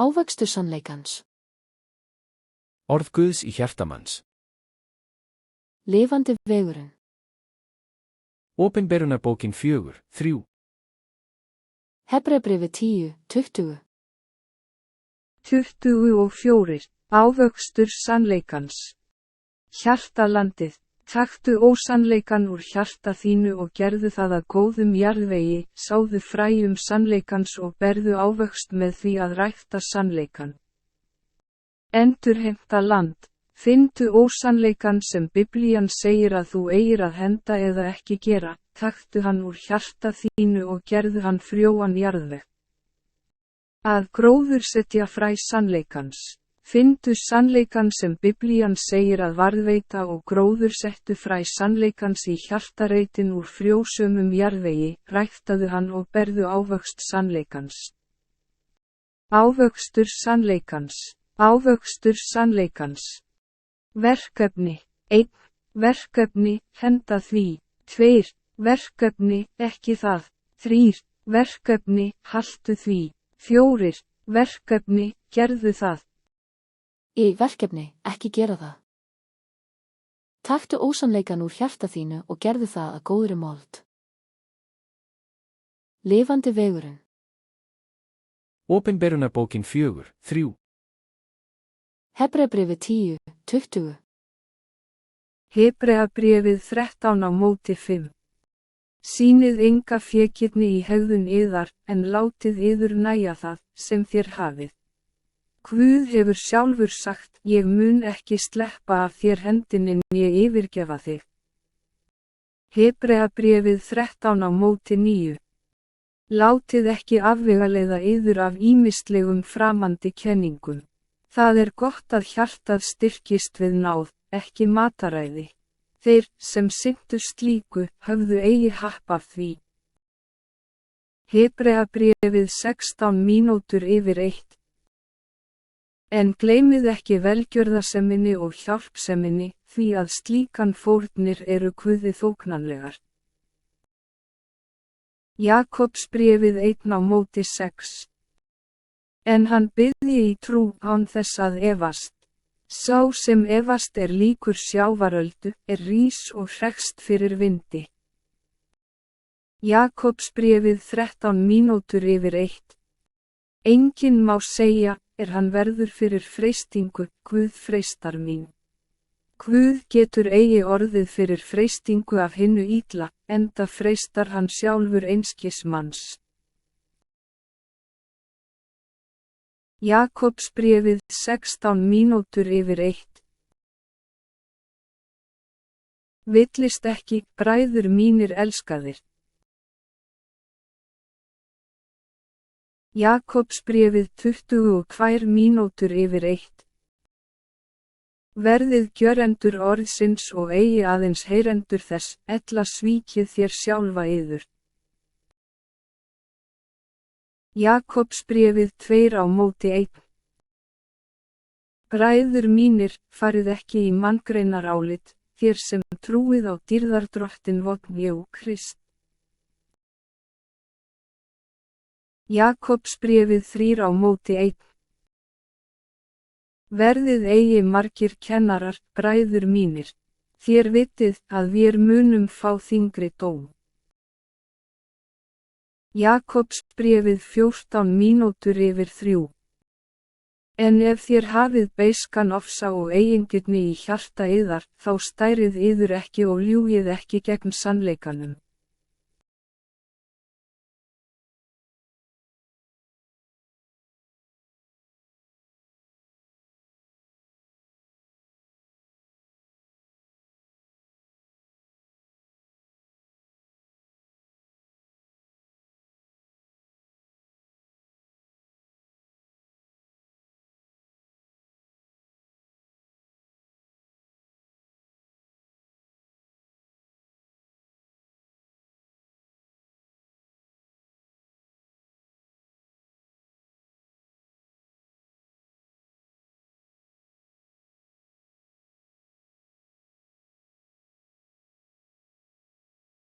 Ávöxtur sannleikans. Orð Guðs í hjarta manns. Lifandi vegurinn. Opinberunarbókin 4:3. Hebreabréfið 10:20. 24. Ávöxtur sannleikans. Hjartalandið, taktu ósannleikan úr hjarta þínu og gerðu það að góðum jarðvegi, sáðu fræjum sannleikans og berðu ávöxt með því að rækta sannleikan. Endurheimta land, finndu ósannleikan sem Biblían segir að þú eigir að henda eða ekki gera, taktu hann úr hjarta þínu og gerðu hann frjóan jarðveg. Að gróðursetja fræ sannleikans. Finndu sannleikan sem Biblían segir að varðveita og gróðursettu fræ sannleikans í hjartareitin úr frjósömum jarðvegi, ræktaðu hann og berðu ávöxt sannleikans. Ávöxtur sannleikans. Ávöxtur sannleikans. Verkefni. 1. Verkefni, henda því. 2. Verkefni, ekki það. 3. Verkefni, haltu því. 4. Verkefni, gerðu það. Verkefni, ekki gera það. Taktu ósannleikan úr hjarta þínu og gerðu það að góðri mold. Lifandi vegurinn. Opinberunarbókin 4:3. Hebreabréfið 10:20. Hebreabréfið 13:5. Sýnið enga fégirni í hegðun yðar, en látið yður nægja það, sem þér hafið. Guð hefur sjálfur sagt, ég mun ekki sleppa af þér hendinni né yfirgefa þig. Hebreabréfið 13:9. Látið ekki afvegaleiða yður af ýmislegum framandi kenningum. Það er gott að hjartað styrkist við náð, ekki mataræði. Þeir, sem sinntu slíku, höfðu eigi happ af því. Hebreabréfið 16:1. En gleymið ekki velgjörðarseminni og hjálpseminni, því að slíkan fórnir eru Guði þóknanlegar. Jakobsbréfið 1:6. En hann biðji í trú án þess að efast. Sá sem efast er líkur sjávaröldu, rís og hrekst fyrir vindi. Jakobsbréfið 13:1. Enginn má segja, hann verður fyrir freistingu, Guð freistar mín. Guð getur eigi orðið fyrir freistingu af hinnu illa, enda freistar hann sjálfur einskis manns. Jakobsbréfið 16:1. Villist ekki, bræður mínir elskaðir. Jakobsbréfið 22:1. Verðið gjörendur orðsins og eigi aðeins heyrendur þess, ella svíkið þér sjálfa yður. Jakobsbréfið 2:1. Bræður mínir, farið ekki í manngreinarálit, þér sem trúið á dýrðardrottinn vogn Jesú Krist. Jakobsbréfið 3:1. Verðið eigi margir kennarar, bræður mínir. Þér vitið að vér munum fá þyngri dóm. Jakobsbréfið 14:3. En ef þér hafið beiskan ofsa og eigingirni í hjarta yðar, þá stærið yður ekki og ljúgið ekki gegn sannleikanum.